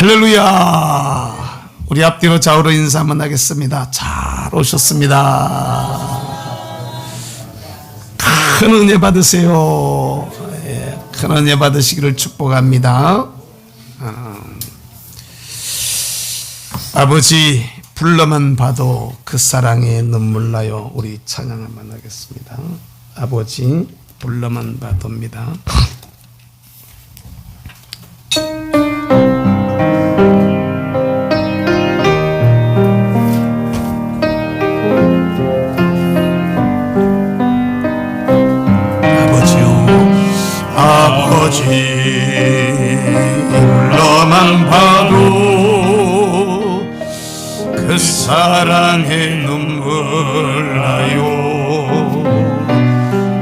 할렐루야. 우리 앞뒤로 좌우로 인사 한번 하겠습니다. 잘 오셨습니다. 큰 은혜 받으세요. 큰 은혜 받으시기를 축복합니다. 아버지 불러만 봐도 그 사랑에 눈물 나요. 우리 찬양 한번 하겠습니다. 아버지 불러만 봐도입니다. 아버지 불러만 봐도 그 사랑에 눈물 나요.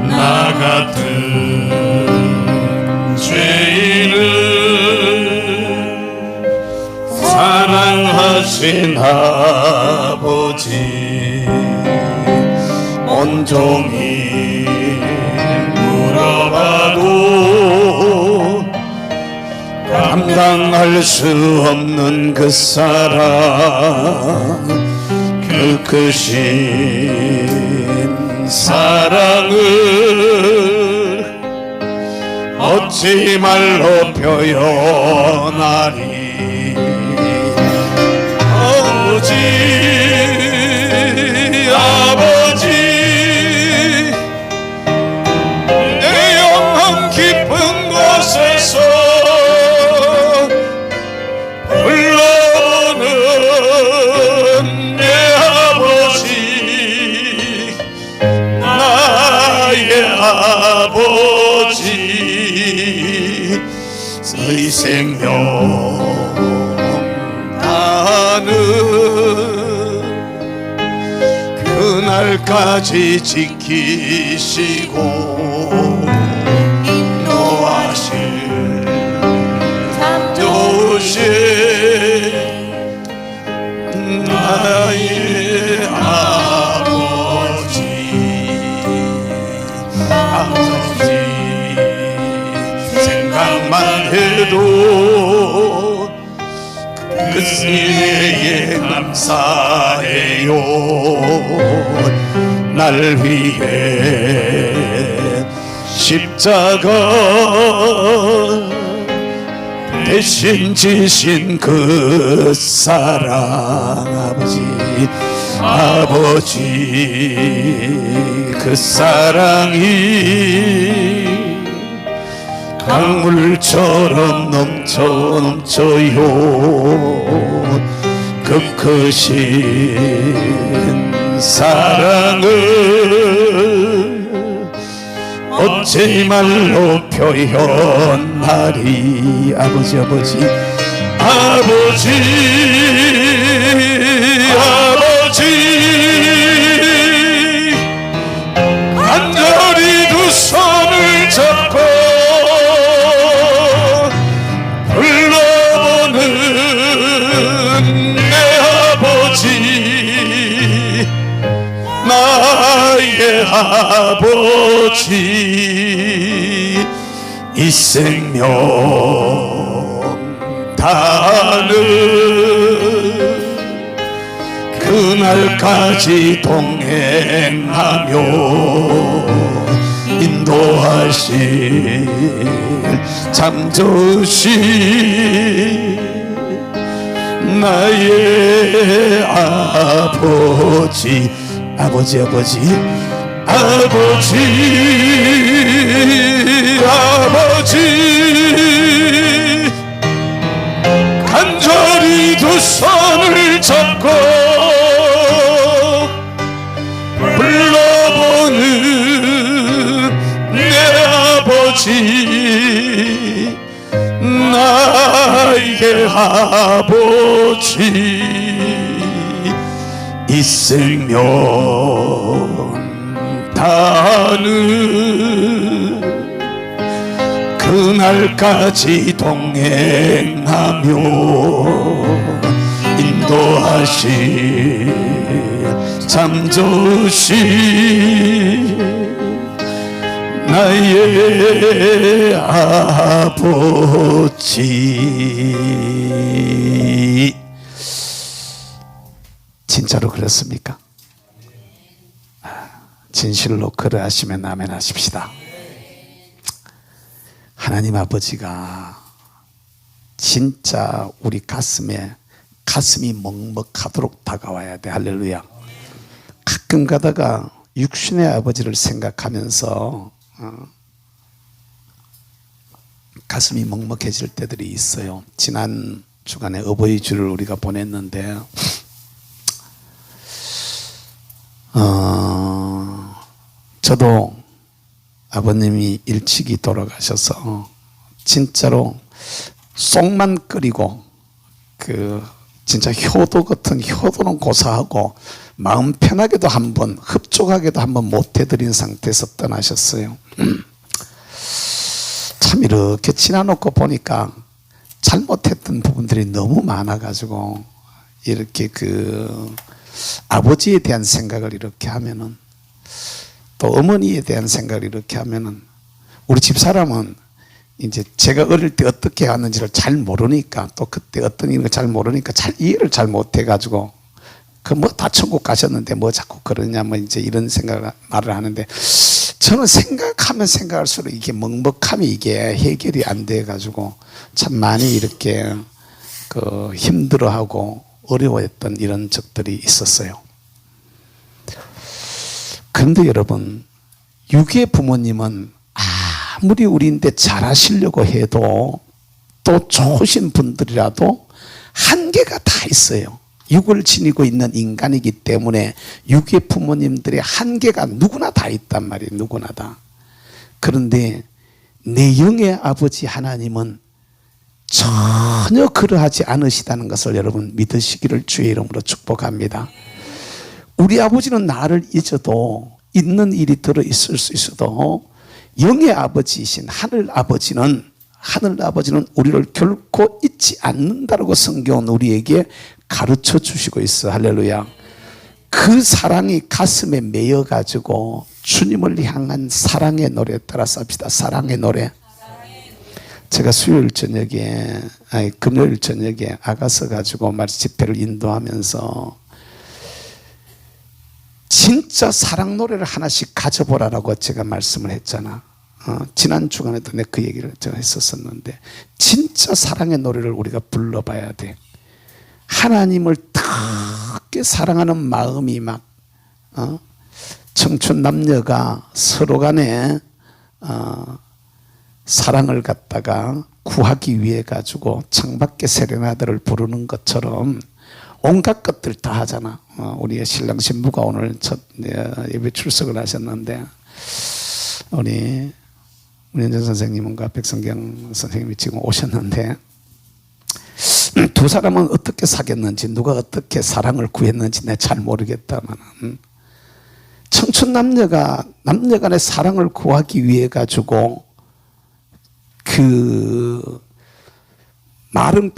나 같은 죄인을 사랑하신 아버지 온종일 물어봐도 감당할 수 없는 그 사랑, 그 크신 사랑을 어찌 말로 표현하리. 아버지 불러오는 내 아버지, 나의 아버지, 너희 생명 다하는 그날까지 지키시고 나의 아버지, 생각만 해도 그 은혜에 감사해요. 날 위해 십자가 대신 지신 그 사랑, 아버지 그 사랑이 강물처럼 넘쳐요. 그 크신 사랑을 어찌 말로 표현하리. 아버지 간절히 두 손을 잡고 불러보는 내 아버지, 나의 아버지, 이 생명 다하는 그날까지 동행하며 인도하실 잠조시 나의 아버지, 간절히 두 손을 잡고 불러보는 내 아버지, 나의 아버지, 이 생명 다하는 그날까지 동행하며 인도하실 잠조시 나의 아버지. 진짜로 그렇습니까? 진실로 그러하시면 아멘 하십시다. 하나님 아버지가 진짜 우리 가슴이 먹먹하도록 다가와야 돼. 할렐루야. 가끔 가다가 육신의 아버지를 생각하면서 가슴이 먹먹해질 때들이 있어요. 지난 주간에 어버이 주를 우리가 보냈는데 저도 아버님이 일찍이 돌아가셔서 진짜로 속만 끓이고 진짜 효도 같은 효도는 고사하고 마음 편하게도 한번 흡족하게도 한번 못 해드린 상태에서 떠나셨어요. 참 이렇게 지나놓고 보니까 잘못했던 부분들이 너무 많아가지고 이렇게 아버지에 대한 생각을 이렇게 하면은 또 어머니에 대한 생각을 이렇게 하면은 우리 집사람은 이제 제가 어릴 때 어떻게 하는지를 잘 모르니까 또 그때 어떤 일을 잘 모르니까 잘 이해를 잘 못해가지고 다 천국 가셨는데 뭐 자꾸 그러냐 뭐 이제 이런 말을 하는데 저는 생각하면 생각할수록 이게 먹먹함이 이게 해결이 안 돼가지고 참 많이 이렇게 힘들어하고 어려워했던 이런 적들이 있었어요. 그런데 여러분, 육의 부모님은 아무리 우리인데 잘하시려고 해도 또 좋으신 분들이라도 한계가 다 있어요. 육을 지니고 있는 인간이기 때문에 육의 부모님들의 한계가 누구나 다 있단 말이에요. 누구나 다. 그런데 내 영의 아버지 하나님은 전혀 그러하지 않으시다는 것을 여러분 믿으시기를 주의 이름으로 축복합니다. 우리 아버지는 나를 잊어도 있는 일이 들어있을 수 있어도 영의 아버지이신 하늘 아버지는 우리를 결코 잊지 않는다라고 성경은 우리에게 가르쳐 주시고 있어. 할렐루야. 그 사랑이 가슴에 매여가지고 주님을 향한 사랑의 노래 따라서 합시다. 사랑의 노래. 제가 금요일 저녁에 아가서 가지고 말씀 집회를 인도하면서 진짜 사랑 노래를 하나씩 가져보라라고 제가 말씀을 했잖아. 지난 주간에도 내가 그 얘기를 제가 했었었는데 진짜 사랑의 노래를 우리가 불러봐야 돼. 하나님을 크게 사랑하는 마음이 막 청춘 남녀가 서로 간에 사랑을 갖다가 구하기 위해 가지고 창밖에 세레나데를 부르는 것처럼 온갖 것들 다 하잖아. 우리의 신랑 신부가 오늘 첫 예배 출석을 하셨는데 우리 문현정 선생님과 백성경 선생님이 지금 오셨는데 두 사람은 어떻게 사귀었는지 누가 어떻게 사랑을 구했는지 내가 잘 모르겠다만 청춘 남녀가 남녀간의 사랑을 구하기 위해 가지고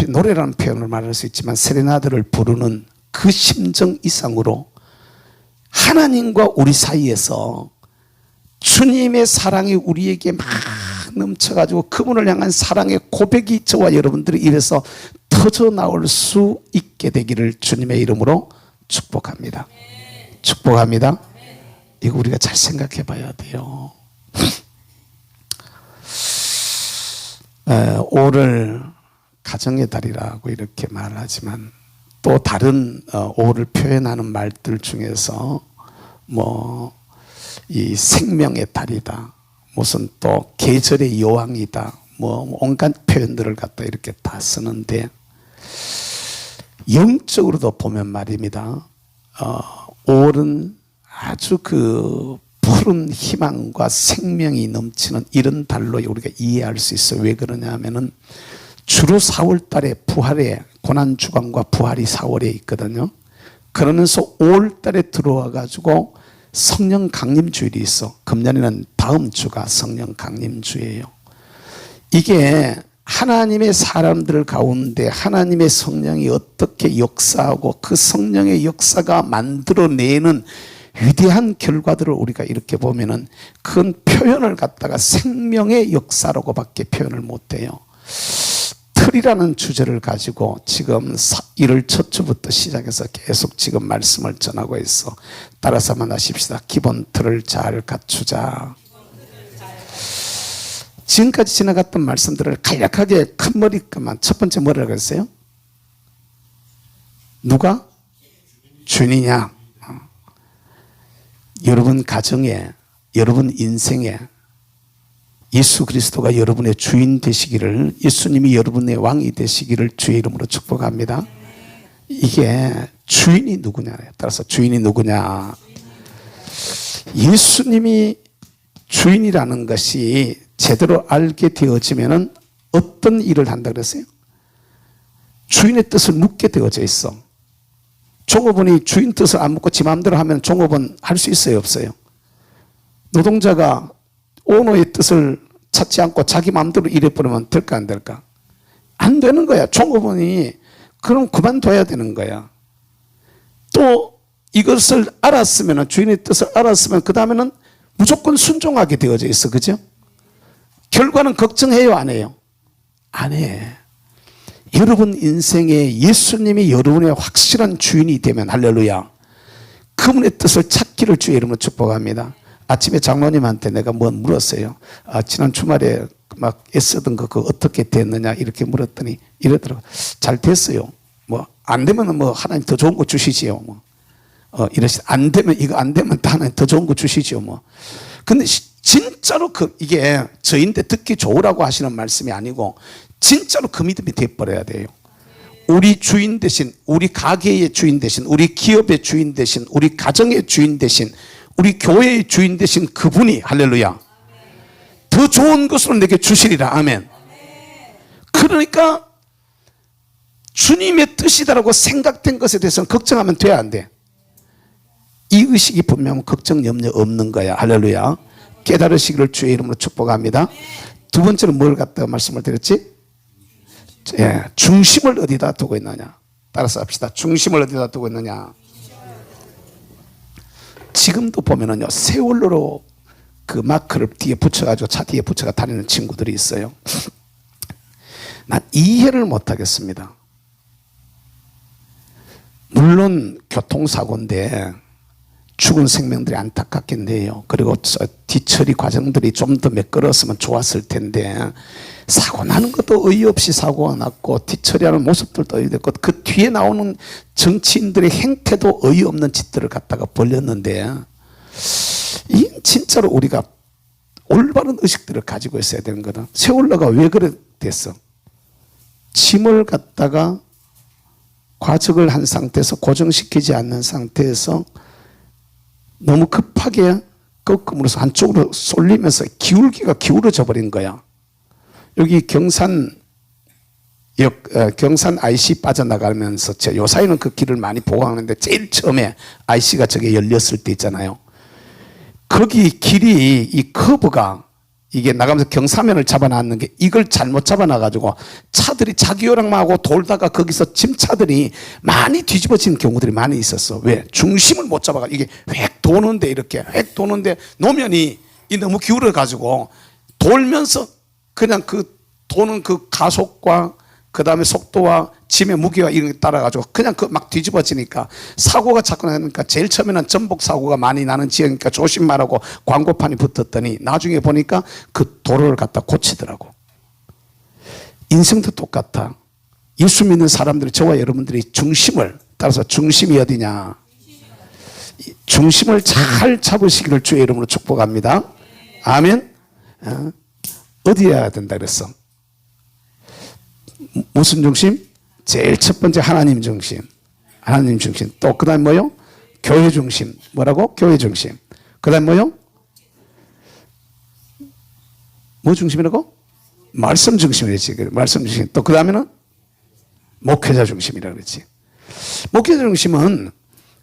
노래라는 표현을 말할 수 있지만 세레나데를 부르는 그 심정 이상으로 하나님과 우리 사이에서 주님의 사랑이 우리에게 막 넘쳐가지고 그분을 향한 사랑의 고백이 저와 여러분들의 입에서 터져 나올 수 있게 되기를 주님의 이름으로 축복합니다. 축복합니다. 이거 우리가 잘 생각해 봐야 돼요. 5월 가정의 달이라고 이렇게 말하지만 또 다른 5월을 표현하는 말들 중에서 이 생명의 달이다, 무슨 또 계절의 여왕이다, 온갖 표현들을 갖다 이렇게 다 쓰는데 영적으로도 보면 말입니다. 5월은 아주 푸른 희망과 생명이 넘치는 이런 달로 우리가 이해할 수 있어요. 왜 그러냐 하면은 주로 4월 달에 부활의 고난주간과 부활이 4월에 있거든요. 그러면서 5월 달에 들어와 가지고 성령 강림주일이 있어. 금년에는 다음 주가 성령 강림주예요. 이게 하나님의 사람들 가운데 하나님의 성령이 어떻게 역사하고 그 성령의 역사가 만들어내는 위대한 결과들을 우리가 이렇게 보면은 그건 표현을 갖다가 생명의 역사라고밖에 표현을 못해요. 틀이라는 주제를 가지고 지금 1월 첫 주부터 시작해서 계속 지금 말씀을 전하고 있어. 따라서 한번 하십시다. 기본 틀을 잘 갖추자. 지금까지 지나갔던 말씀들을 간략하게 큰 머리까만 첫 번째 뭐라고 했어요? 누가? 주인이냐? 여러분 가정에, 여러분 인생에 예수 그리스도가 여러분의 주인 되시기를, 예수님이 여러분의 왕이 되시기를 주의 이름으로 축복합니다. 이게 주인이 누구냐에 따라서 주인이 누구냐. 예수님이 주인이라는 것이 제대로 알게 되어지면은 어떤 일을 한다 그랬어요? 주인의 뜻을 묻게 되어져 있어. 종업원이 주인 뜻을 안 묻고 지 마음대로 하면 종업원 할 수 있어요, 없어요? 노동자가 오너의 뜻을 찾지 않고 자기 마음대로 일해버리면 될까 안 될까? 안 되는 거야. 종업원이 그럼 그만둬야 되는 거야. 또 이것을 알았으면, 주인의 뜻을 알았으면 그 다음에는 무조건 순종하게 되어져 있어. 그죠? 결과는 걱정해요, 안 해요? 안 해. 여러분 인생에 예수님이 여러분의 확실한 주인이 되면, 할렐루야, 그분의 뜻을 찾기를 주의 이름으로 축복합니다. 아침에 장로님한테 내가 뭐 물었어요. 지난 주말에 막 애쓰던 거 그거 어떻게 됐느냐 이렇게 물었더니 이러더라고요. 잘 됐어요. 뭐 안 되면 뭐 하나님 더 좋은 거 주시지요. 뭐 안 되면, 이거 안 되면 또 하나님 더 좋은 거 주시지요. 뭐. 근데 진짜로 이게 저인데 듣기 좋으라고 하시는 말씀이 아니고 진짜로 그 믿음이 돼버려야 돼요. 우리 주인 대신, 우리 가게의 주인 대신, 우리 기업의 주인 대신, 우리 가정의 주인 대신, 우리 교회의 주인 대신 그분이, 할렐루야, 더 좋은 것으로 내게 주시리라. 아멘. 그러니까 주님의 뜻이다라고 생각된 것에 대해서는 걱정하면 돼, 안 돼? 이 의식이 분명하면 걱정 염려 없는 거야. 할렐루야. 깨달으시기를 주의 이름으로 축복합니다. 두 번째는 뭘 갖다가 말씀을 드렸지? 예, 중심을 어디다 두고 있느냐. 따라서 합시다. 중심을 어디다 두고 있느냐. 지금도 보면은요, 세월호로 그 마크를 뒤에 붙여가지고 차 뒤에 붙여가 다니는 친구들이 있어요. 난 이해를 못하겠습니다. 물론 교통사고인데 죽은 생명들이 안타깝겠네요. 그리고 뒤처리 과정들이 좀 더 매끄러웠으면 좋았을 텐데 사고 나는 것도 어이없이 사고가 났고 뒤처리하는 모습들도 어이없고 그 뒤에 나오는 정치인들의 행태도 어이없는 짓들을 갖다가 벌렸는데, 이 진짜로 우리가 올바른 의식들을 가지고 있어야 되는 거다. 세월호가 왜 그래 됐어? 짐을 갖다가 과적을 한 상태에서, 고정시키지 않는 상태에서 너무 급하게 꺾음으로써 한쪽으로 쏠리면서 기울기가 기울어져 버린 거야. 여기 경산 IC 빠져나가면서 요 사이는 그 길을 많이 보강하는데 제일 처음에 IC가 저게 열렸을 때 있잖아요. 거기 길이, 이 커브가 이게 나가면서 경사면을 잡아놨는 게 이걸 잘못 잡아놔가지고 차들이 자기 요랑만 하고 돌다가 거기서 짐차들이 많이 뒤집어지는 경우들이 많이 있었어. 왜? 중심을 못 잡아가지고 이게 획 도는데, 이렇게 획 도는데 노면이 너무 기울어가지고 돌면서 그냥 그 도는 그 가속과 그 다음에 속도와 짐의 무게와 이런 게 따라가지고 그냥 막 뒤집어지니까 사고가 자꾸 나니까 제일 처음에는 전복 사고가 많이 나는 지역이니까 조심하라고 광고판이 붙었더니 나중에 보니까 그 도로를 갖다 고치더라고. 인생도 똑같아. 예수 믿는 사람들이, 저와 여러분들이 중심을, 따라서 중심이 어디냐? 중심을 잘 잡으시기를 주의 이름으로 축복합니다. 아멘. 어디에 해야 된다 그랬어? 무슨 중심? 제일 첫 번째 하나님 중심. 하나님 중심. 또 그 다음 뭐요? 교회 중심. 뭐라고? 교회 중심. 그 다음 뭐요? 뭐 중심이라고? 말씀 중심이랬지. 말씀 중심. 또 그 다음에는 목회자 중심이라고 그랬지. 목회자 중심은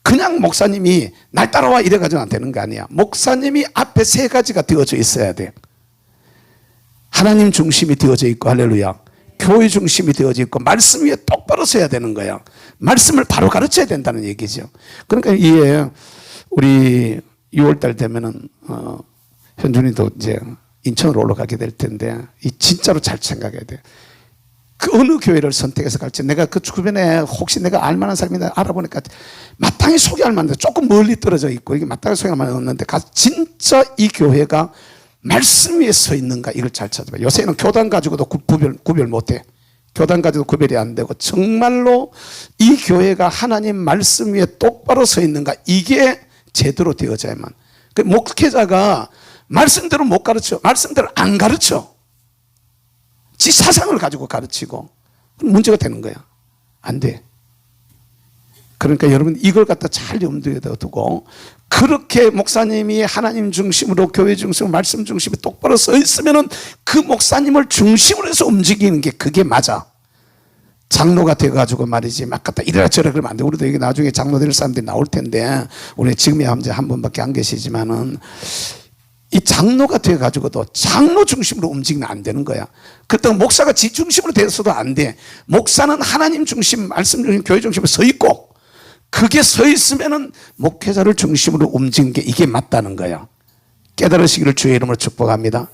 그냥 목사님이 날 따라와 이래가지고 안 되는 거 아니야. 목사님이 앞에 세 가지가 되어져 있어야 돼. 하나님 중심이 되어져 있고, 할렐루야, 교회 중심이 되어져 있고, 말씀 위에 똑바로 서야 되는 거야. 말씀을 바로 가르쳐야 된다는 얘기죠. 그러니까 이게 우리 6월달 되면은 현준이도 이제 인천으로 올라가게 될 텐데 이 진짜로 잘 생각해야 돼. 그 어느 교회를 선택해서 갈지 내가 그 주변에 혹시 내가 알만한 사람이 알아보니까 마땅히 소개할 만한데 조금 멀리 떨어져 있고 이게 마땅히 소개할 만한 없는데 진짜 이 교회가 말씀 위에 서 있는가 이걸 잘 찾아봐. 요새는 교단 가지고도 구별 못해. 교단 가지고 구별이 안 되고 정말로 이 교회가 하나님 말씀 위에 똑바로 서 있는가 이게 제대로 되어져야만. 그 목회자가 말씀대로 못 가르쳐. 말씀대로 안 가르쳐. 지 사상을 가지고 가르치고 문제가 되는 거야. 안 돼. 그러니까 여러분 이걸 갖다 잘 염두에 두고 그렇게 목사님이 하나님 중심으로 교회 중심으로 말씀 중심에 똑바로 서 있으면은 그 목사님을 중심으로 해서 움직이는 게 그게 맞아. 장로가 돼가지고 말이지 막 갖다 이래라 저래라 그러면 안 돼. 우리도 여기 나중에 장로 될 사람들이 나올 텐데 우리 지금이야 한 분밖에 안 계시지만은 이 장로가 돼가지고도 장로 중심으로 움직이면 안 되는 거야. 그때 목사가 지 중심으로 돼서도 안 돼. 목사는 하나님 중심, 말씀 중심, 교회 중심으로 서 있고 그게 서 있으면은 목회자를 중심으로 움직이는 게 이게 맞다는 거야. 깨달으시기를 주의 이름으로 축복합니다.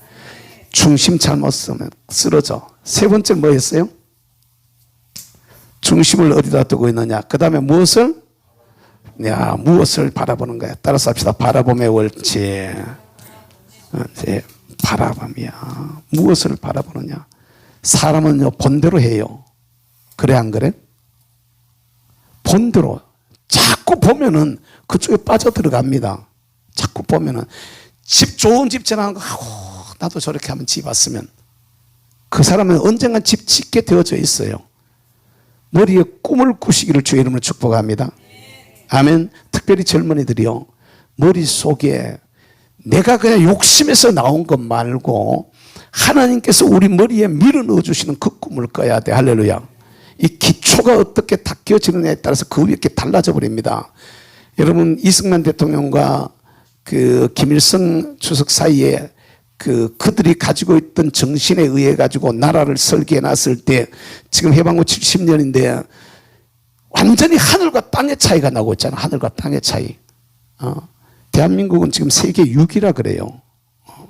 중심 잘못 쓰면 쓰러져. 세 번째 뭐였어요? 중심을 어디다 두고 있느냐. 그 다음에 무엇을 바라보는 거야. 따라서 합시다. 바라봄의 월치. 바라봄이야. 무엇을 바라보느냐. 사람은요 본대로 해요. 그래 안 그래? 본대로 자꾸 보면은 그쪽에 빠져들어갑니다. 자꾸 보면은 좋은 집 지나는 거 나도 저렇게 하면 집 왔으면 그 사람은 언젠간 집 짓게 되어져 있어요. 머리에 꿈을 꾸시기를 주의 이름으로 축복합니다. 아멘. 특별히 젊은이들이요 머릿속에 내가 그냥 욕심에서 나온 것 말고 하나님께서 우리 머리에 밀어 넣어주시는 그 꿈을 꿔야 돼. 할렐루야. 이 기초가 어떻게 닦여지느냐에 따라서 그 위에 달라져 버립니다. 여러분 이승만 대통령과 그 김일성 주석 사이에 그들이 가지고 있던 정신에 의해 가지고 나라를 설계해 놨을 때 지금 해방 후 70년인데 완전히 하늘과 땅의 차이가 나고 있잖아. 하늘과 땅의 차이. 대한민국은 지금 세계 6위라 그래요.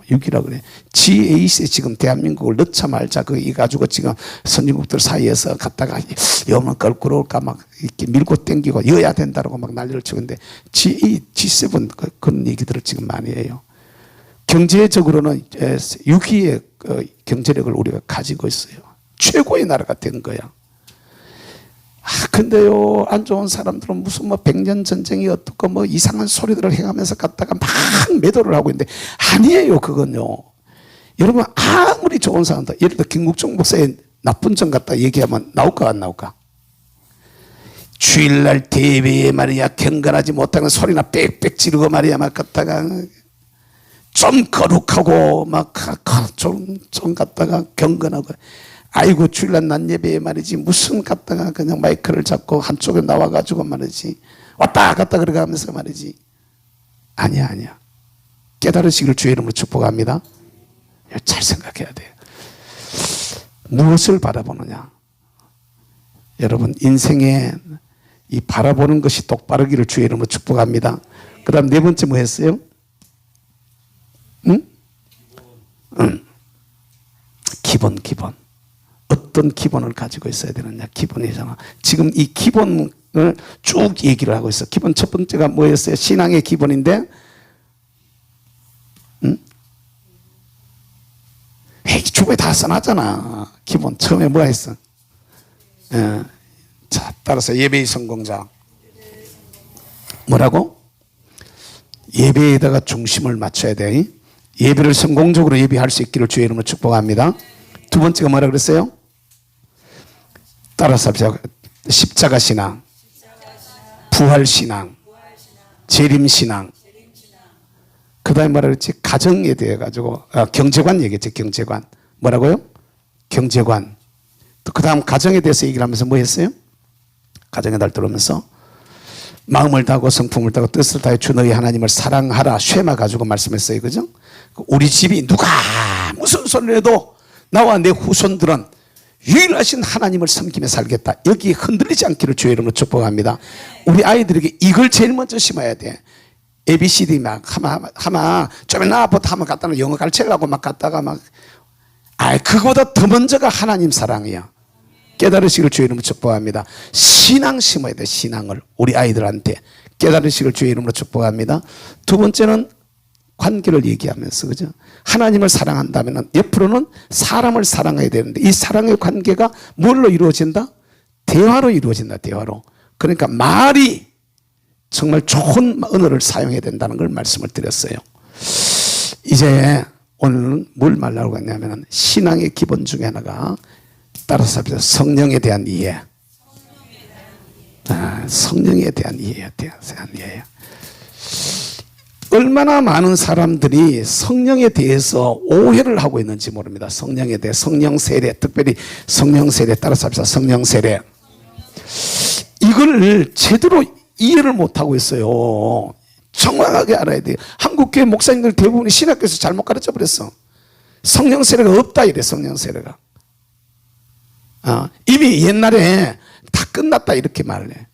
6위라 그래. G8에 지금 대한민국을 넣자 말자 이 가지고 지금 선진국들 사이에서 갔다가 여만 껄끄러울까 막 이렇게 밀고 땡기고 여야 된다고 막 난리를 치고 있는데 G7 그런 얘기들을 지금 많이 해요. 경제적으로는 6위의 경제력을 우리가 가지고 있어요. 최고의 나라가 된 거야. 근데요, 안 좋은 사람들은 무슨 백년 전쟁이 어떻고 이상한 소리들을 해가면서 갔다가 막 매도를 하고 있는데, 아니에요, 그건요. 여러분, 아무리 좋은 사람들, 예를 들어, 김국종 목사의 나쁜 점 갖다 얘기하면 나올까, 안 나올까? 주일날 대회에 말이야, 경건하지 못하는 소리나 빽빽 지르고 말이야, 막 갖다가 좀 거룩하고, 좀 갖다가 경건하고. 아이고 주일날 난 예배에 말이지 무슨 갔다가 그냥 마이크를 잡고 한쪽에 나와가지고 말이지 왔다 갔다 그래가면서 말이지. 아니야. 깨달으시기를 주의 이름으로 축복합니다. 잘 생각해야 돼요. 무엇을 바라보느냐. 여러분 인생에 이 바라보는 것이 똑바르기를 주의 이름으로 축복합니다. 그 다음 네 번째 뭐 했어요? 기본. 어떤 기본을 가지고 있어야 되느냐. 기본이잖아. 지금 이 기본을 쭉 얘기를 하고 있어. 기본 첫 번째가 뭐였어요? 신앙의 기본인데, 주보에 다 써놨잖아. 기본. 처음에 뭐가 있어? 자, 따라서 예배의 성공자. 뭐라고? 예배에다가 중심을 맞춰야 돼. 예배를 성공적으로 예배할 수 있기를 주의 이름으로 축복합니다. 두 번째가 뭐라 그랬어요? 따라서 십자가 신앙, 부활 신앙, 재림 신앙. 그 다음에 뭐라 그랬지? 가정에 대해 가지고 경제관 얘기했지. 경제관. 뭐라고요? 경제관. 또 그 다음 가정에 대해서 얘기를 하면서 뭐 했어요? 가정의 달 들어오면서 마음을 다하고 성품을 다하고 뜻을 다해 주 너희 하나님을 사랑하라. 쉐마 가지고 말씀했어요. 그죠? 우리 집이 누가 무슨 소리를 해도 나와 내 후손들은 유일하신 하나님을 섬기며 살겠다. 여기 흔들리지 않기를 주의 이름으로 축복합니다. 우리 아이들에게 이걸 제일 먼저 심어야 돼. ABCD 막 하마 좀 나부터 하면 갖다가 영어 가르치려고 막 갖다가 막 그거보다 더 먼저가 하나님 사랑이야. 깨달으시길 주의 이름으로 축복합니다. 신앙 심어야 돼. 신앙을 우리 아이들한테 깨달으시길 주의 이름으로 축복합니다. 두 번째는 관계를 얘기하면서, 그죠? 하나님을 사랑한다면 옆으로는 사람을 사랑해야 되는데 이 사랑의 관계가 뭘로 이루어진다? 대화로 이루어진다. 대화로. 그러니까 말이 정말 좋은 언어를 사용해야 된다는 걸 말씀을 드렸어요. 이제 오늘은 뭘 말하려고 했냐면 신앙의 기본 중에 하나가 따라서 성령에 대한 이해. 성령에 대한 이해에 대한 이해예요. 얼마나 많은 사람들이 성령에 대해서 오해를 하고 있는지 모릅니다. 성령에 대해 성령 세례, 특별히 성령 세례 따라서 합시다. 성령 세례. 이걸 제대로 이해를 못하고 있어요. 정확하게 알아야 돼요. 한국교회 목사님들 대부분이 신학교에서 잘못 가르쳐 버렸어. 성령 세례가 없다 이래. 성령 세례가 이미 옛날에 다 끝났다 이렇게 말을 해.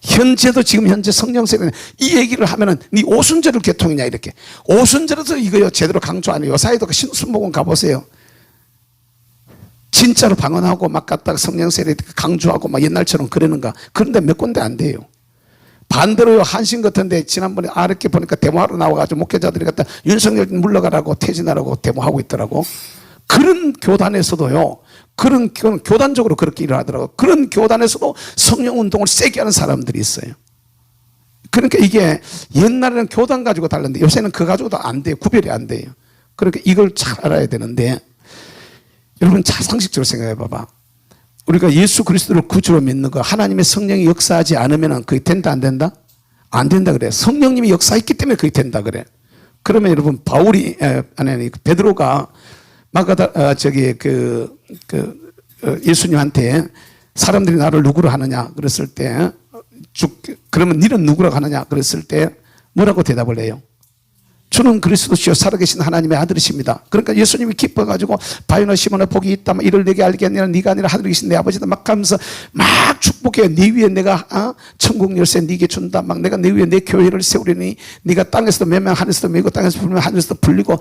현재도 지금 현재 성령 세례는 이 얘기를 하면은 네 오순절을 개통이냐 이렇게. 오순절에서 이거요 제대로 강조 안 해요. 요사이도 신순복음 가보세요. 진짜로 방언하고 막 갖다가 성령 세례 강조하고 막 옛날처럼 그러는가. 그런데 몇 군데 안 돼요. 반대로요 한신 같은데 지난번에 이렇게 보니까 데모하러 나와가지고 목회자들이 갖다 윤석열 물러가라고 퇴진하라고 데모하고 있더라고. 그런 교단에서도요, 그런 교단적으로 그렇게 일을 하더라고요. 그런 교단에서도 성령 운동을 세게 하는 사람들이 있어요. 그러니까 이게 옛날에는 교단 가지고 달랐는데 요새는 그거 가지고도 안 돼요. 구별이 안 돼요. 그러니까 이걸 잘 알아야 되는데 여러분 잘 상식적으로 생각해 봐봐. 우리가 예수 그리스도를 구주로 믿는 거 하나님의 성령이 역사하지 않으면 그게 된다 안 된다? 안 된다 그래. 성령님이 역사했기 때문에 그게 된다 그래. 그러면 여러분 바울이 아니 베드로가 예수님한테 사람들이 나를 누구로 하느냐 그랬을 때 그러면 너는 누구라고 하느냐 그랬을 때 뭐라고 대답을 해요? 주는 그리스도시요 살아계신 하나님의 아들이십니다. 그러니까 예수님이 기뻐가지고 바요나 시몬아 복이 있다 이를 내게 알게 아니라 네가 아니라 하늘에 계신 내 아버지다 막 하면서 막 축복해. 네 위에 내가 천국 열쇠 네게 준다. 막 내가 네 위에 내 교회를 세우리니 네가 땅에서도 몇 명 하늘에서도 매고 땅에서 불면 하늘에서도 불리고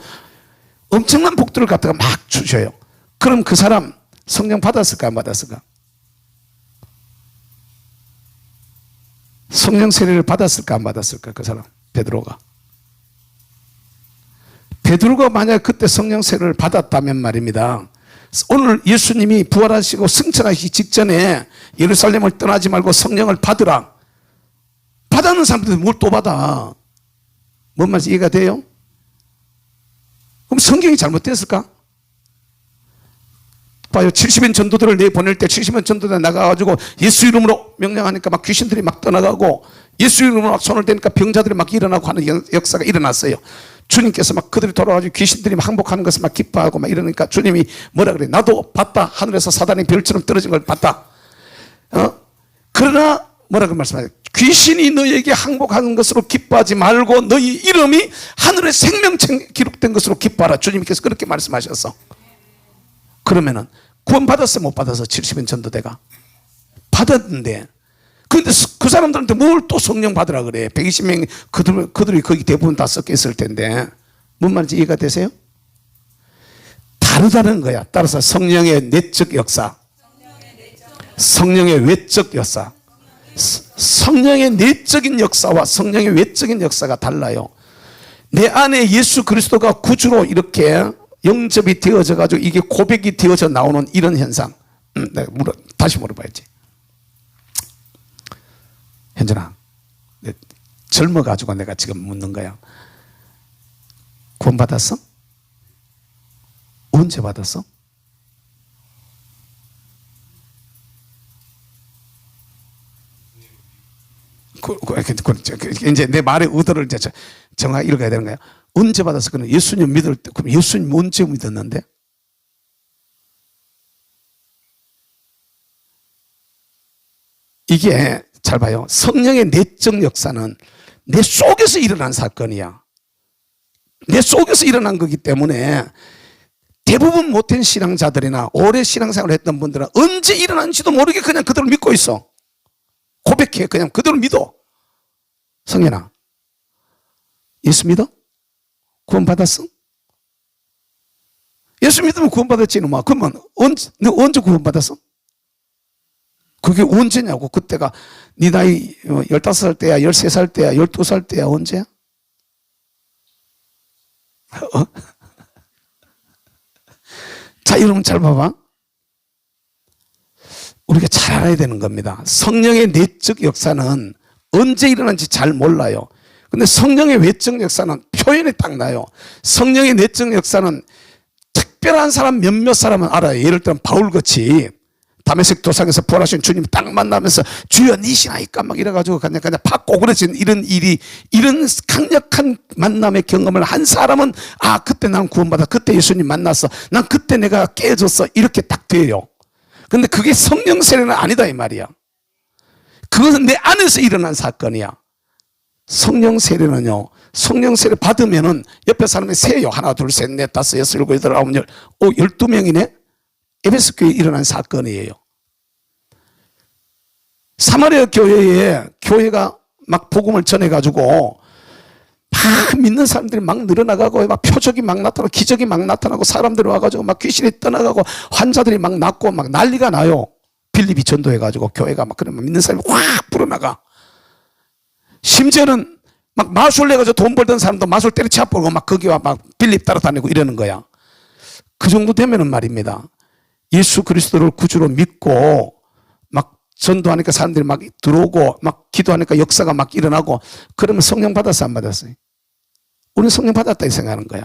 엄청난 복들을 갖다가 막 주셔요. 그럼 그 사람 성령 받았을까 안 받았을까? 성령 세례를 받았을까 안 받았을까? 그 사람 베드로가 만약 그때 성령 세례를 받았다면 말입니다. 오늘 예수님이 부활하시고 승천하시기 직전에 예루살렘을 떠나지 말고 성령을 받으라. 받았는 사람들이 뭘 또 받아? 뭔 말인지 이해가 돼요? 그럼 성경이 잘못됐을까? 봐요. 70인 전도들을 내보낼 때 70인 전도들 나가가지고 예수 이름으로 명령하니까 막 귀신들이 막 떠나가고 예수 이름으로 막 손을 대니까 병자들이 막 일어나고 하는 역사가 일어났어요. 주님께서 막 그들이 돌아가지고 귀신들이 막 항복하는 것을 막 기뻐하고 막 이러니까 주님이 뭐라 그래? 나도 봤다. 하늘에서 사단이 별처럼 떨어진 걸 봤다. 그러나 뭐라고 말씀하세요? 귀신이 너에게 항복하는 것으로 기뻐하지 말고 너희 이름이 하늘의 생명책에 기록된 것으로 기뻐하라. 주님께서 그렇게 말씀하셨어. 그러면은 구원 받았어 못 받았어? 70인 전도대가 받았는데 근데 그 사람들한테 뭘 또 성령 받으라 그래? 120명 그들이 거기 대부분 다 섞여 있을 텐데 뭔 말인지 이해가 되세요? 다르다는 거야. 따라서 성령의 내적 역사, 성령의 외적 역사, 성령의 내적인 역사와 성령의 외적인 역사가 달라요. 내 안에 예수 그리스도가 구주로 이렇게 영접이 되어져 가지고 이게 고백이 되어져 나오는 이런 현상. 다시 물어봐야지. 현준아, 젊어가지고 내가 지금 묻는 거야. 구원 받았어? 언제 받았어? 이제 내 말의 의도를 이제 정확히 읽어야 되는 거야. 언제 받았어? 그럼 예수님 믿을 때, 그럼 예수님 언제 믿었는데? 이게 잘 봐요. 성령의 내적 역사는 내 속에서 일어난 사건이야. 내 속에서 일어난 거기 때문에 대부분 못된 신앙자들이나 오래 신앙생활을 했던 분들은 언제 일어난지도 모르게 그냥 그대로 믿고 있어. 고백해. 그냥 그대로 믿어. 성현아, 예수 믿어? 구원 받았어? 예수 믿으면 구원 받았지 이놈아. 그러면 너 언제 구원 받았어? 그게 언제냐고. 그때가 네 나이 15살 때야, 13살 때야, 12살 때야, 언제야? 자, 여러분 잘 봐봐. 우리가 잘 알아야 되는 겁니다. 성령의 내적 역사는 언제 일어난지 잘 몰라요. 근데 성령의 외적 역사는 표현이 딱 나요. 성령의 내적 역사는 특별한 사람 몇몇 사람은 알아요. 예를 들면 바울같이 다메섹 도상에서 부활하신 주님 딱 만나면서 주여 니시나이까 막 이래가지고 그냥 팍 꼬그라진 이런 일이, 이런 강력한 만남의 경험을 한 사람은 그때 난 구원받아, 그때 예수님 만났어, 난 그때 내가 깨어졌어, 이렇게 딱 돼요. 근데 그게 성령 세례는 아니다 이 말이야. 그것은 내 안에서 일어난 사건이야. 성령 세례는요, 성령 세례 받으면은 옆에 사람이 세요. 하나, 둘, 셋, 넷, 다섯, 여섯, 일곱, 여덟, 아홉, 열, 12명이네? 에베소 교회에 일어난 사건이에요. 사마리아 교회가 막 복음을 전해가지고 막 믿는 사람들이 막 늘어나가고 막 표적이 막 나타나고 기적이 막 나타나고 사람들이 와가지고 막 귀신이 떠나가고 환자들이 막 낫고 막 난리가 나요. 빌립이 전도해가지고 교회가 막 그러면 믿는 사람이 확 불어나가. 심지어는 막 마술 내가지고 돈 벌던 사람도 마술 때려치워버리고 막 거기와 막 빌립 따라다니고 이러는 거야. 그 정도 되면은 말입니다. 예수 그리스도를 구주로 믿고 막 전도하니까 사람들이 막 들어오고 막 기도하니까 역사가 막 일어나고, 그러면 성령 받았어 안 받았어요? 우리는 성령 받았다 이 생각하는 거야.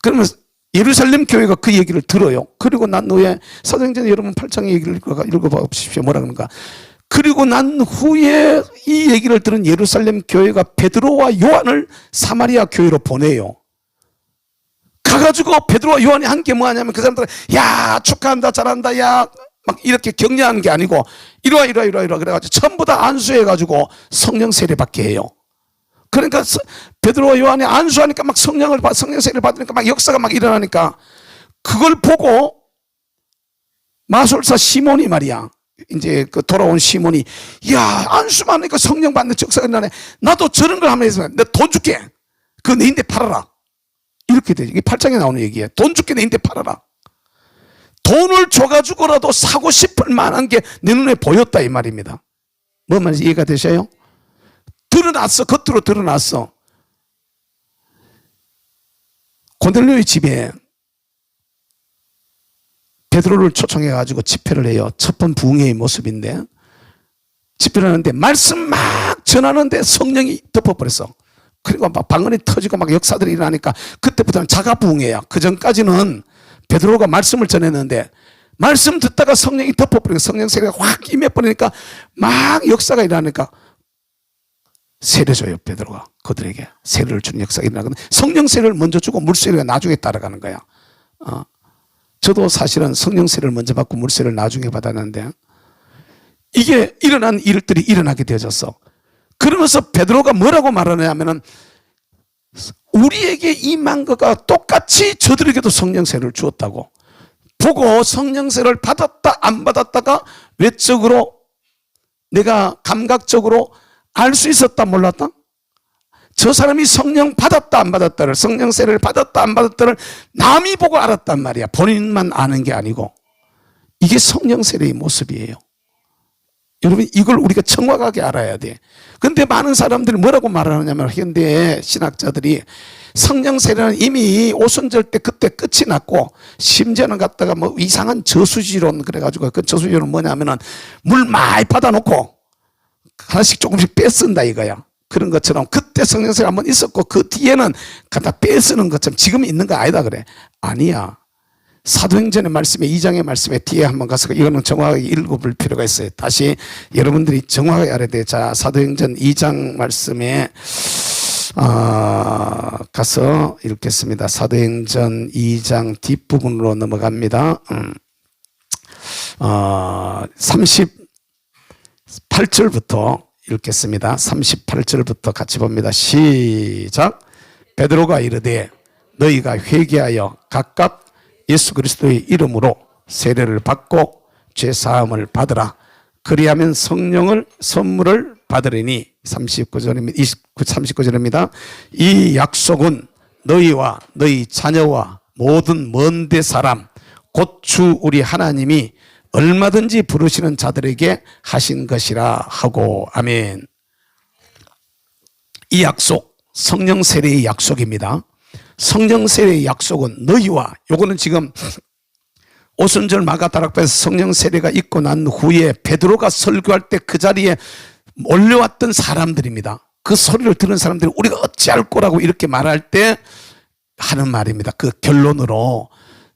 그러면 예루살렘 교회가 그 얘기를 들어요. 그리고 난 후에 사도행전 여러분 8장의 얘기를 읽어보십시오. 뭐라 그러는가. 그리고 난 후에 이 얘기를 들은 예루살렘 교회가 베드로와 요한을 사마리아 교회로 보내요. 가가지고 베드로와 요한이 한 게 뭐하냐면 그 사람들 야 축하한다 잘한다 야 막 이렇게 격려하는 게 아니고 이리와 그래가지고 전부 다 안수해가지고 성령 세례 받게 해요. 그러니까 베드로와 요한이 안수하니까 막 성령 세례를 받으니까 막 역사가 막 일어나니까 그걸 보고 마술사 시몬이 말이야, 이제 그 돌아온 시몬이 야 안수만 하니까 성령 받는 역사가 일어나네, 나도 저런 걸 한번 해서 내가 돈 줄게, 그거 내 인데 팔아라, 이렇게 되죠. 이게 8장에 나오는 얘기예요. 돈 줄게 내 인데 팔아라. 돈을 줘가지고라도 사고 싶을 만한 게 내 눈에 보였다 이 말입니다. 뭔 말인지 이해가 되셔요? 드러났어. 겉으로 드러났어. 고넬료의 집에 베드로를 초청해가지고 집회를 해요. 첫 번 부흥회의 모습인데 집회를 하는데 말씀 막 전하는데 성령이 덮어버렸어. 그리고 막 방언이 터지고 막 역사들이 일어나니까 그때부터는 자가부흥회야. 그 전까지는 베드로가 말씀을 전했는데 말씀 듣다가 성령이 덮어버리고 성령 세례가 확 임해버리니까 막 역사가 일어나니까 세례 줘요. 베드로가 그들에게 세례를 주는 역사가 일어나거든. 성령 세례를 먼저 주고 물 세례가 나중에 따라가는 거야. 저도 사실은 성령 세례를 먼저 받고 물 세례를 나중에 받았는데 이게 일어난 일들이 일어나게 되어졌어. 그러면서 베드로가 뭐라고 말하냐면은 우리에게 임한 것과 똑같이 저들에게도 성령 세례를 주었다고 보고 성령 세례를 받았다 안 받았다가 외적으로 내가 감각적으로 알 수 있었다 몰랐다? 저 사람이 성령 받았다 안 받았다를, 성령 세례를 받았다 안 받았다를 남이 보고 알았단 말이야. 본인만 아는 게 아니고. 이게 성령 세례의 모습이에요. 여러분 이걸 우리가 정확하게 알아야 돼. 근데 많은 사람들이 뭐라고 말하느냐면 현대 신학자들이 성령 세례는 이미 오순절 때 그때 끝이 났고 심지어는 갖다가 뭐 이상한 저수지론 그래가지고 그 저수지론은 뭐냐면은 물 많이 받아놓고 하나씩 조금씩 뺏쓴다 이거야. 그런 것처럼 그때 성령 세례 한번 있었고 그 뒤에는 갖다 뺏쓰는 것처럼 지금 있는 거 아니다 그래. 아니야. 사도행전의 말씀에 2장의 말씀에 뒤에 한번 가서 이거는 정확하게 읽어볼 필요가 있어요. 다시 여러분들이 정확하게 알아야 돼요. 자, 사도행전 2장 말씀에 가서 읽겠습니다. 사도행전 2장 뒷부분으로 넘어갑니다. 38절부터 읽겠습니다. 38절부터 같이 봅니다. 시작. 베드로가 이르되 너희가 회개하여 각각 예수 그리스도의 이름으로 세례를 받고 죄 사함을 받으라. 그리하면 성령을 선물을 받으리니 39절입니다. 이 약속은 너희와 너희 자녀와 모든 먼데 사람 곧 주 우리 하나님이 얼마든지 부르시는 자들에게 하신 것이라 하고 아멘. 이 약속 성령 세례의 약속입니다. 성령 세례의 약속은 너희와, 요거는 지금 오순절 마가다락방에서 성령 세례가 있고 난 후에 베드로가 설교할 때 그 자리에 몰려왔던 사람들입니다. 그 소리를 들은 사람들이 우리가 어찌할 거라고 이렇게 말할 때 하는 말입니다. 그 결론으로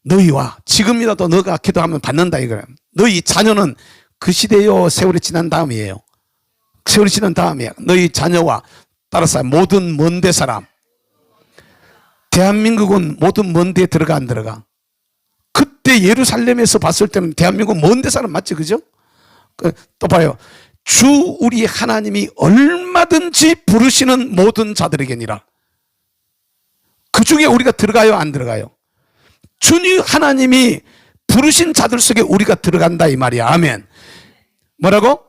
너희와, 지금이라도 너가 기도하면 받는다 이거예요. 너희 자녀는 그 시대요 세월이 지난 다음이에요. 세월이 지난 다음이에요. 너희 자녀와, 따라서 모든 먼데 사람. 대한민국은 모든 먼데에 들어가 안 들어가? 그때 예루살렘에서 봤을 때는 대한민국 먼데 사람 맞지, 그죠? 또 봐요. 주 우리 하나님이 얼마든지 부르시는 모든 자들에게니라. 그 중에 우리가 들어가요, 안 들어가요? 주님 하나님이 부르신 자들 속에 우리가 들어간다 이 말이야. 아멘. 뭐라고?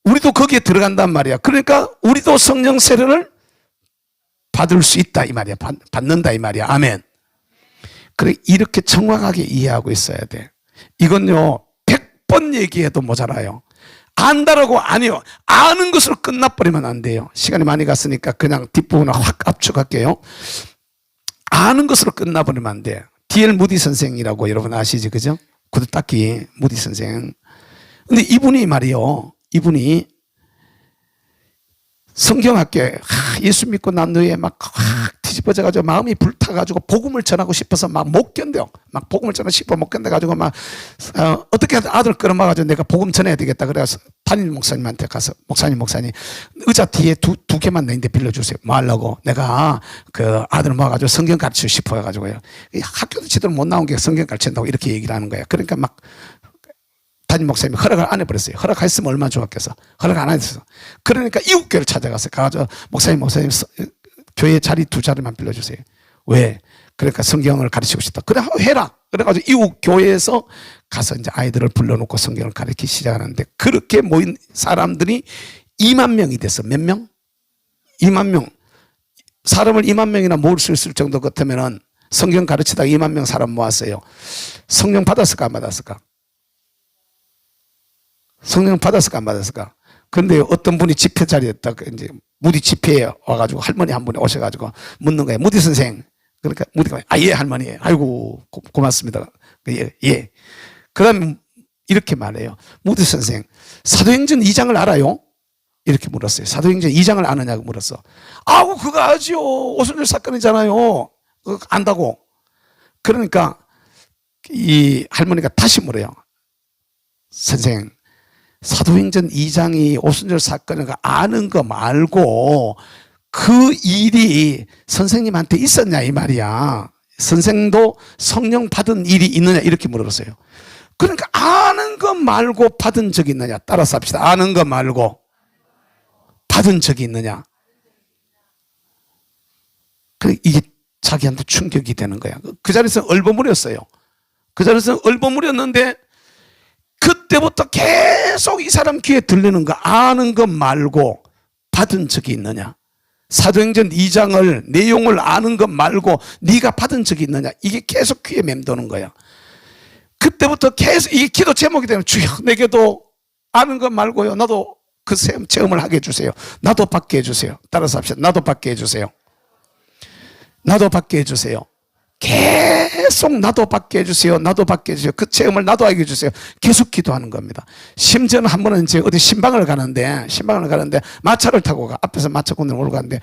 우리도 거기에 들어간단 말이야. 그러니까 우리도 성령 세례를 받을 수 있다 이 말이야. 받는다 이 말이야. 아멘. 그래, 이렇게 정확하게 이해하고 있어야 돼. 이건요 100번 얘기해도 모자라요. 안다라고 아니요, 아는 것으로 끝나버리면 안 돼요. 시간이 많이 갔으니까 그냥 뒷부분을 확 압축할게요. 아는 것으로 끝나버리면 안 돼. D.L. 무디 선생이라고 여러분 아시지, 그죠? 구두닦이 무디 선생. 근데 이분이 말이요, 이분이 성경학교에 예수 믿고 난 후에 막 뒤집어져가지고 마음이 불타가지고 복음을 전하고 싶어서 막 못 견뎌. 막 복음을 전하고 싶어 못 견뎌가지고 막 어떻게 아들 끌어막아가지고 내가 복음 전해야 되겠다. 그래서 담임 목사님한테 가서 목사님 의자 뒤에 두 개만 내는데 빌려주세요. 뭐 하려고? 내가 그 아들 모아가지고 성경 가르치고 싶어 해가지고요. 학교도 제대로 못 나온 게 성경 가르친다고 이렇게 얘기를 하는 거야. 그러니까 막 담임 목사님이 허락을 안 해버렸어요. 허락했으면 얼마나 좋았겠어. 허락 안 했어. 그러니까 이웃교회를 찾아가서 가가지고 목사님 교회 자리 2자리만 빌려주세요. 왜? 그러니까 성경을 가르치고 싶다. 그래 해라. 그래가지고 이웃교회에서 가서 이제 아이들을 불러놓고 성경을 가르치기 시작하는데, 그렇게 모인 사람들이 2만 명이 됐어. 몇 명? 2만 명. 사람을 2만 명이나 모을 수 있을 정도 같으면은 성경 가르치다가 2만 명 사람 모았어요. 성령 받았을까 안 받았을까? 성령 받았을까 안 받았을까? 근데 어떤 분이 집회 자리에 딱 이제 무디 집회에 와가지고 할머니 한 분이 오셔가지고 묻는 거예요. 무디 선생. 그러니까 무디가 예 할머니. 아이고 고맙습니다. 예. 그다음에 이렇게 말해요. 무디 선생, 사도행전 2장을 알아요? 이렇게 물었어요. 사도행전 2장을 아느냐고 물었어. 아우 그거 알죠. 오순절 사건이잖아요. 그거 안다고. 그러니까 이 할머니가 다시 물어요. 선생, 사도행전 2장이 오순절 사건을 아는 거 말고 그 일이 선생님한테 있었냐 이 말이야. 선생도 성령 받은 일이 있느냐 이렇게 물었어요. 그러니까 아는 거 말고 받은 적이 있느냐. 따라서 합시다. 아는 거 말고 받은 적이 있느냐. 이게 자기한테 충격이 되는 거야. 그 자리에서 얼버무렸어요. 그 자리에서 얼버무렸는데 그때부터 계속 이 사람 귀에 들리는 거, 아는 것 말고 받은 적이 있느냐. 사도행전 2장을 내용을 아는 것 말고 네가 받은 적이 있느냐. 이게 계속 귀에 맴도는 거야. 그때부터 계속 이게 기도 제목이 되면 주여 내게도 아는 것 말고요, 나도 그 체험을 하게 해주세요. 나도 받게 해주세요. 따라서 합시다. 나도 받게 해주세요. 나도 받게 해주세요. 계속 나도 받게 해주세요. 나도 받게 해주세요. 그 체험을 나도 하게 해주세요. 계속 기도하는 겁니다. 심지어는 한 번은 이제 어디 신방을 가는데 마차를 타고 가. 앞에서 마차꾼을 몰고 가는데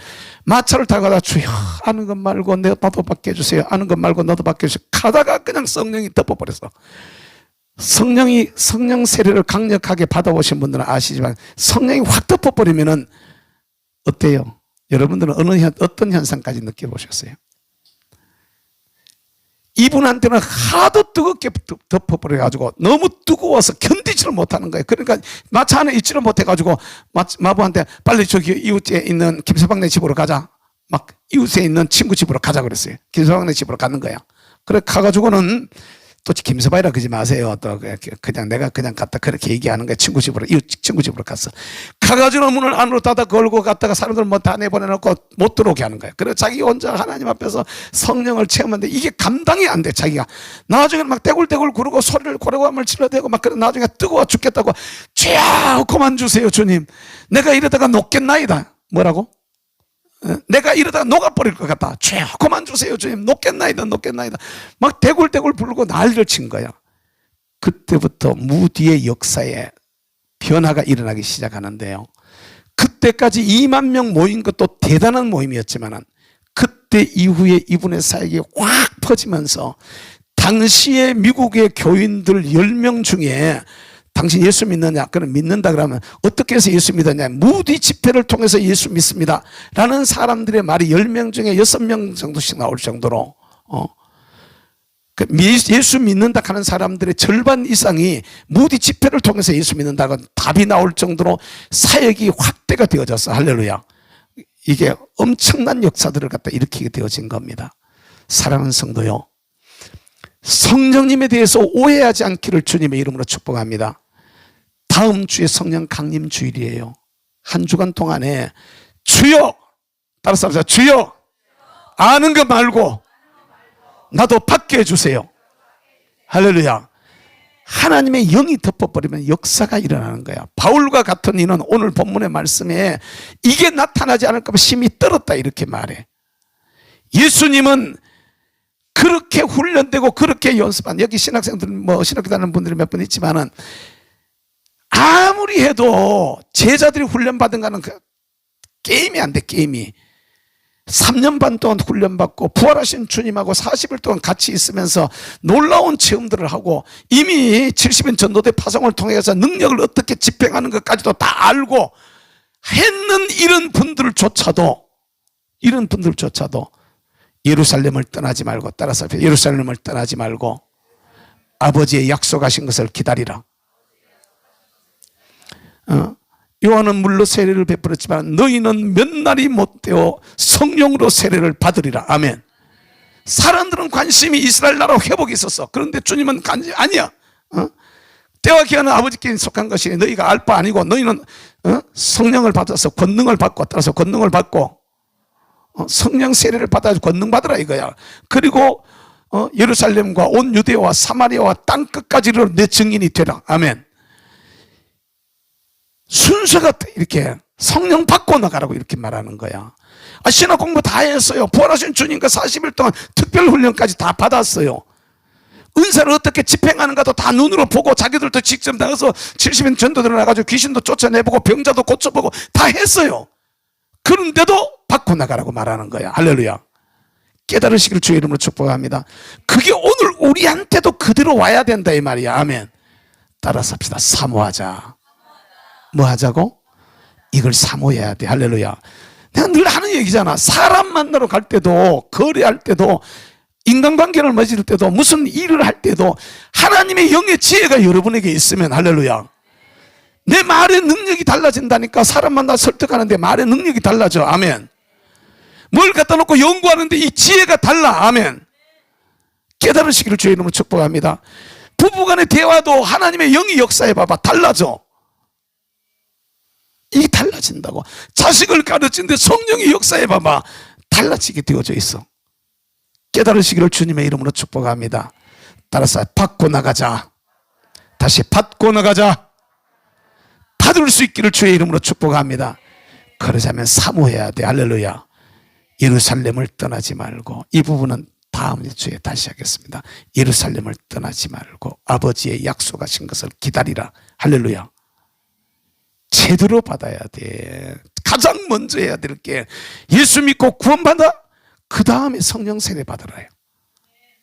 마차를 타고 가다 주여 아는 것 말고 나도 받게 해주세요. 아는 것 말고 나도 받게 해주세요. 가다가 그냥 성령이 덮어버렸어. 성령 세례를 강력하게 받아보신 분들은 아시지만 성령이 확 덮어버리면은 어때요? 여러분들은 어떤 현상까지 느껴보셨어요? 이분한테는 하도 뜨겁게 덮어버려가지고 너무 뜨거워서 견디지를 못하는 거예요. 그러니까 마차 안에 있지를 못해가지고 마부한테 빨리 저기 이웃에 있는 김서방네 집으로 가자. 막 이웃에 있는 친구 집으로 가자 그랬어요. 김서방네 집으로 가는 거야. 그래 가가지고는 또 김서방이라 그러지 마세요. 또 그냥 내가 그냥 갔다 그렇게 얘기하는 거야. 친구 집으로 갔어. 가가지고 문을 안으로 닫아 걸고 갔다가 사람들 뭐 다 내보내놓고 못 들어오게 하는 거야. 그래서 자기 혼자 하나님 앞에서 성령을 체험하는데 이게 감당이 안 돼. 자기가 나중에 막 떼굴떼굴 구르고 소리를 고래고함을 질러대고 막 그래. 나중에 뜨거워 죽겠다고 주여 그만 주세요 주님. 내가 이러다가 녹겠나이다. 뭐라고? 내가 이러다가 녹아버릴 것 같다. 주여 그만 주세요 주님. 녹겠나이다 막 대굴대굴 부르고 난리를 친 거야. 그때부터 무디의 역사에 변화가 일어나기 시작하는데요, 그때까지 2만 명 모인 것도 대단한 모임이었지만 그때 이후에 이분의 사역이 확 퍼지면서 당시에 미국의 교인들 10명 중에 당신 예수 믿느냐? 그럼 믿는다 그러면 어떻게 해서 예수 믿었냐? 무디 집회를 통해서 예수 믿습니다 라는 사람들의 말이 10명 중에 6명 정도씩 나올 정도로 예수 믿는다 하는 사람들의 절반 이상이 무디 집회를 통해서 예수 믿는다고 답이 나올 정도로 사역이 확대가 되어졌어. 할렐루야. 이게 엄청난 역사들을 갖다 일으키게 되어진 겁니다. 사랑하는 성도요, 성령님에 대해서 오해하지 않기를 주님의 이름으로 축복합니다. 다음 주에 성령 강림 주일이에요. 한 주간 동안에 주여, 따라서 합시다. 주여, 아는 거 말고 나도 받게 해주세요. 할렐루야. 하나님의 영이 덮어버리면 역사가 일어나는 거야. 바울과 같은 이는 오늘 본문의 말씀에 이게 나타나지 않을까 봐 심히 떨었다 이렇게 말해. 예수님은 그렇게 훈련되고 그렇게 연습한, 여기 신학생들 뭐 신학교 다니는 분들이 몇 분 있지만은 아무리 해도 제자들이 훈련받은 거는 게임이 안 돼. 게임이 3년 반 동안 훈련받고 부활하신 주님하고 40일 동안 같이 있으면서 놀라운 체험들을 하고 이미 70인 전도대 파송을 통해서 능력을 어떻게 집행하는 것까지도 다 알고 했는 이런 분들조차도 예루살렘을 떠나지 말고, 따라서 예루살렘을 떠나지 말고 아버지의 약속하신 것을 기다리라. 요한은 물로 세례를 베풀었지만 너희는 몇 날이 못되어 성령으로 세례를 받으리라. 아멘. 사람들은 관심이 이스라엘 나라 회복이 있었어. 그런데 주님은 아니야. 때와 기한은 아버지께 속한 것이니 너희가 알 바 아니고 너희는 성령을 받아서 권능을 받고, 따라서 권능을 받고 성령 세례를 받아서 권능 받으라 이거야. 그리고 예루살렘과 온 유대와 사마리아와 땅 끝까지로 내 증인이 되라. 아멘. 순서가 이렇게 성령 받고 나가라고 이렇게 말하는 거야. 신학 공부 다 했어요. 부활하신 주님과 40일 동안 특별훈련까지 다 받았어요. 은사를 어떻게 집행하는가도 다 눈으로 보고 자기들도 직접 나가서 70인 전도들 나가지고 귀신도 쫓아내보고 병자도 고쳐보고 다 했어요. 그런데도 받고 나가라고 말하는 거야. 할렐루야. 깨달으시기를 주의 이름으로 축복합니다. 그게 오늘 우리한테도 그대로 와야 된다 이 말이야. 아멘. 따라서 합시다. 사모하자. 뭐 하자고? 이걸 사모해야 돼. 할렐루야. 내가 늘 하는 얘기잖아. 사람 만나러 갈 때도, 거래할 때도, 인간관계를 맺을 때도, 무슨 일을 할 때도 하나님의 영의 지혜가 여러분에게 있으면, 할렐루야, 내 말의 능력이 달라진다니까. 사람 만나 설득하는데 말의 능력이 달라져. 아멘. 뭘 갖다 놓고 연구하는데 이 지혜가 달라. 아멘. 깨달으시기를 주의 이름으로 축복합니다. 부부간의 대화도 하나님의 영이 역사해 봐봐. 달라져. 이게 달라진다고. 자식을 가르치는데 성령이 역사해 봐봐. 달라지게 되어져 있어. 깨달으시기를 주님의 이름으로 축복합니다. 따라서 받고 나가자. 다시 받고 나가자. 받을 수 있기를 주의 이름으로 축복합니다. 그러자면 사모해야 돼. 할렐루야. 예루살렘을 떠나지 말고, 이 부분은 다음 주에 다시 하겠습니다. 예루살렘을 떠나지 말고 아버지의 약속하신 것을 기다리라. 할렐루야. 제대로 받아야 돼. 가장 먼저 해야 될 게 예수 믿고 구원받아, 그 다음에 성령 세례 받으라요.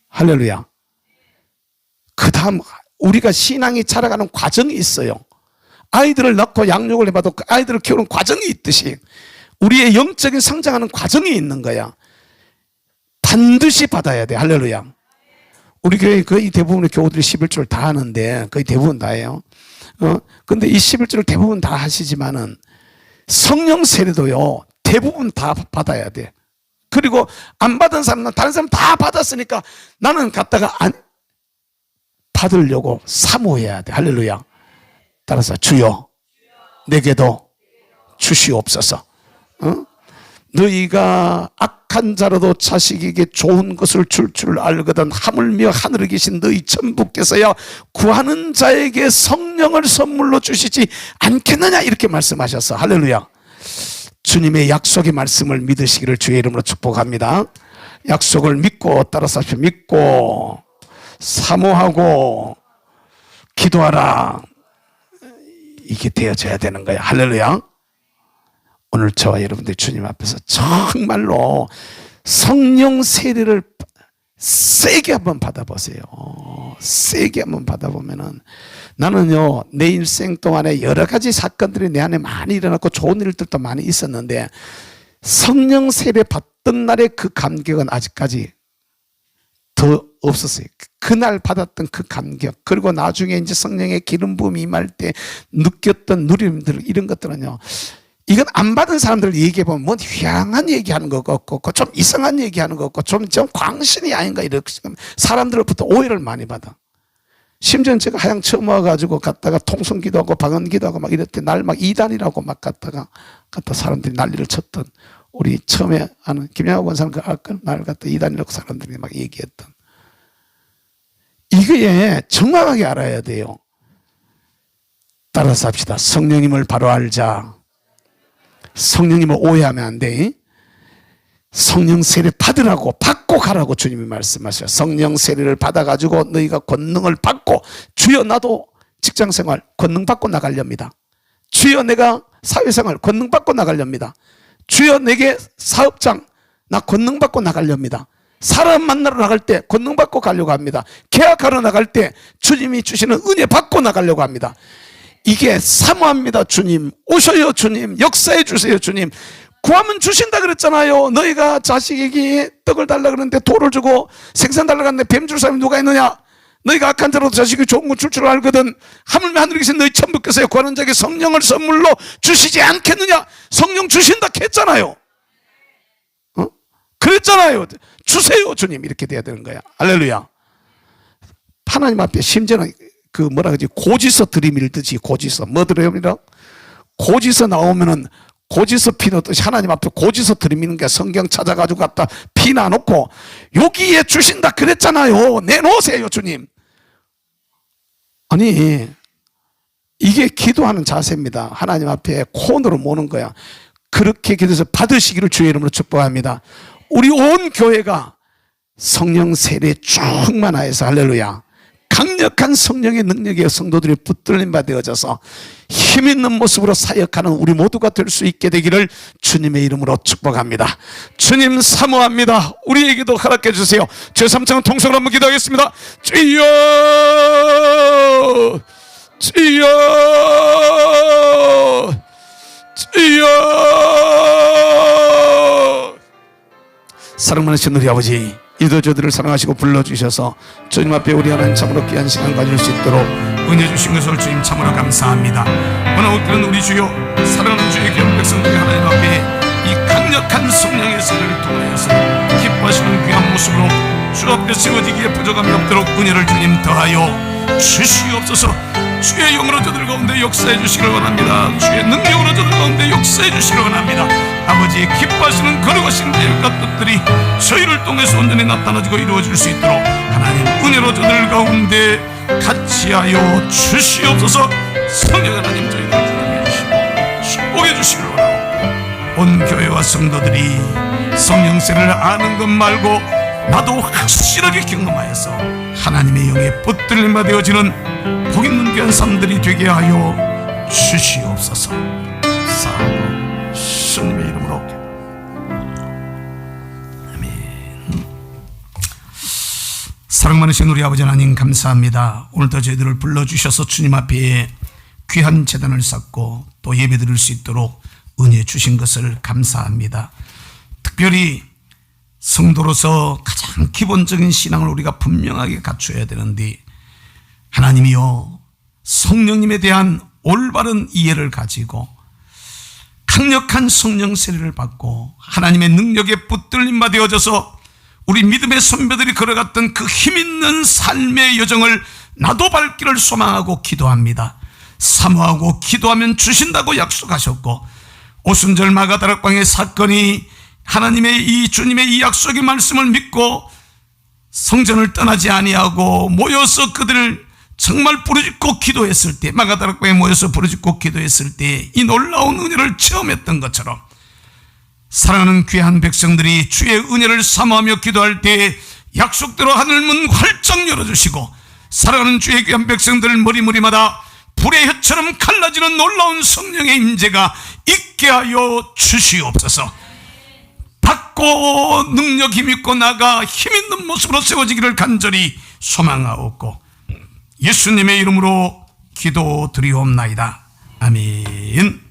할렐루야. 그 다음 우리가 신앙이 자라가는 과정이 있어요. 아이들을 낳고 양육을 해봐도 그 아이들을 키우는 과정이 있듯이 우리의 영적인 성장하는 과정이 있는 거야. 반드시 받아야 돼. 할렐루야. 우리 교회 거의 대부분의 교우들이 11조를 다 하는데, 거의 대부분 다 해요. 근데 이 11조를 대부분 다 하시지만은 성령 세례도요, 대부분 다 받아야 돼. 그리고 안 받은 사람은 다른 사람 다 받았으니까 나는 갔다가 받으려고 사모해야 돼. 할렐루야. 따라서 주여 내게도 주시옵소서. 너희가 악한 자라도 자식에게 좋은 것을 줄 알거든 하물며 하늘에 계신 너희 천부께서야 구하는 자에게 성령을 선물로 주시지 않겠느냐 이렇게 말씀하셨어. 할렐루야. 주님의 약속의 말씀을 믿으시기를 주의 이름으로 축복합니다. 약속을 믿고 따라서 믿고 사모하고 기도하라. 이게 되어져야 되는 거야. 할렐루야. 오늘 저와 여러분들 주님 앞에서 정말로 성령 세례를 세게 한번 받아보세요. 세게 한번 받아보면은 나는요 내 일생 동안에 여러 가지 사건들이 내 안에 많이 일어났고 좋은 일들도 많이 있었는데 성령 세례 받던 날의 그 감격은 아직까지 더 없었어요. 그날 받았던 그 감격 그리고 나중에 이제 성령의 기름 부음이 임할 때 느꼈던 누림들 이런 것들은요 이건 안 받은 사람들 얘기해보면 뭐 휘황한 얘기하는 것 같고 좀 이상한 얘기하는 것 같고 좀 광신이 아닌가 이렇게 사람들로부터 오해를 많이 받아. 심지어 제가 하양 처음 와가지고 갔다가 통성기도하고 방언기도하고 막 이럴 때 날 막 이단이라고 막 갔다 사람들이 난리를 쳤던 우리 처음에 아는 김양호 권사는 날 갖다 이단이라고 사람들이 막 얘기했던 이거에 정확하게 알아야 돼요. 따라서 합시다. 성령님을 바로 알자. 성령님을 오해하면 안 돼. 성령 세례 받으라고 받고 가라고 주님이 말씀하셔요. 성령 세례를 받아가지고 너희가 권능을 받고 주여 나도 직장생활 권능 받고 나가렵니다. 주여 내가 사회생활 권능 받고 나가렵니다. 주여 내게 사업장 나 권능 받고 나가렵니다. 사람 만나러 나갈 때 권능 받고 가려고 합니다. 계약하러 나갈 때 주님이 주시는 은혜 받고 나가려고 합니다. 이게 사모합니다. 주님 오셔요. 주님 역사해 주세요. 주님 구하면 주신다 그랬잖아요. 너희가 자식에게 떡을 달라 그러는데 돌을 주고 생선 달라 그러는데 뱀 줄 사람이 누가 있느냐. 너희가 악한 자라도 자식이 좋은 거 줄 알거든 하물며 하늘에 계신 너희 천부께서 구하는 자에게 성령을 선물로 주시지 않겠느냐. 성령 주신다 했잖아요. 그랬잖아요. 주세요 주님 이렇게 돼야 되는 거야. 할렐루야. 하나님 앞에 심지어는 그 뭐라 그러지 고지서 들이밀듯이 고지서 뭐 들이밀어? 고지서 나오면은 고지서 피놓듯이 하나님 앞에 고지서 들이미는 게 성경 찾아가지고 갖다 피놔놓고 여기에 주신다 그랬잖아요. 내놓으세요 주님. 아니 이게 기도하는 자세입니다. 하나님 앞에 콘으로 모는 거야. 그렇게 기도해서 받으시기를 주의 이름으로 축복합니다. 우리 온 교회가 성령 세례 충만하여서 할렐루야. 강력한 성령의 능력에 성도들이 붙들림 받아져서 힘있는 모습으로 사역하는 우리 모두가 될 수 있게 되기를 주님의 이름으로 축복합니다. 주님 사모합니다. 우리에게도 허락해 주세요. 제3장 통성으로 한번 기도하겠습니다. 주여 주여 주여. 사랑 많으신 우리 아버지 이도 저들을 사랑하시고 불러주셔서 주님 앞에 우리 하나님 참으로 귀한 시간 가질 수 있도록 은혜 주신 것을 주님 참으로 감사합니다. 오늘 옷들은 우리 주여 사랑하는 주의 귀한 백성들이 하나님 앞에 이 강력한 성령의 세례를 통하여서 기뻐하시는 귀한 모습으로 주 앞에 세워지기에 부족함이 없도록 은혜를 주님 더하여 주시옵소서. 주의 영으로 저들 가운데 역사해 주시기를 원합니다. 주의 능력으로 저들 가운데 역사해 주시기를 원합니다. 아버지의 기뻐하시는 거룩하신 계획과 뜻들이 저희를 통해서 온전히 나타나지고 이루어질 수 있도록 하나님 은혜로 저들 가운데 같이 하여 주시옵소서. 성령 하나님 저희를 주님해 주시고 축복해 주시기를 원하고 온 교회와 성도들이 성령 세례를 아는 것 말고 나도 확실하게 경험하여서 하나님의 영에 붙들림과 되어지는 복 있는 귀한 삶들이 되게 하여 주시옵소서. 사랑하고 주님의 이름으로 아멘. 사랑 많으신 우리 아버지 하나님 감사합니다. 오늘도 저희들을 불러주셔서 주님 앞에 귀한 제단을 쌓고 또 예배드릴 수 있도록 은혜 주신 것을 감사합니다. 특별히 성도로서 가장 기본적인 신앙을 우리가 분명하게 갖춰야 되는데 하나님이여 성령님에 대한 올바른 이해를 가지고 강력한 성령 세례를 받고 하나님의 능력에 붙들림 받아져서 우리 믿음의 선배들이 걸어갔던 그 힘있는 삶의 여정을 나도 발길을 소망하고 기도합니다. 사모하고 기도하면 주신다고 약속하셨고, 오순절 마가다락방의 사건이 하나님의 이 주님의 이 약속의 말씀을 믿고 성전을 떠나지 아니하고 모여서 그들을 정말 부르짖고 기도했을 때, 마가다락방에 모여서 부르짖고 기도했을 때 이 놀라운 은혜를 체험했던 것처럼, 사랑하는 귀한 백성들이 주의 은혜를 사모하며 기도할 때 약속대로 하늘문 활짝 열어주시고, 사랑하는 주의 귀한 백성들 머리마다 불의 혀처럼 갈라지는 놀라운 성령의 임재가 있게 하여 주시옵소서. 받고 능력 힘있고 나가 힘있는 모습으로 세워지기를 간절히 소망하옵고, 예수님의 이름으로 기도드리옵나이다. 아멘.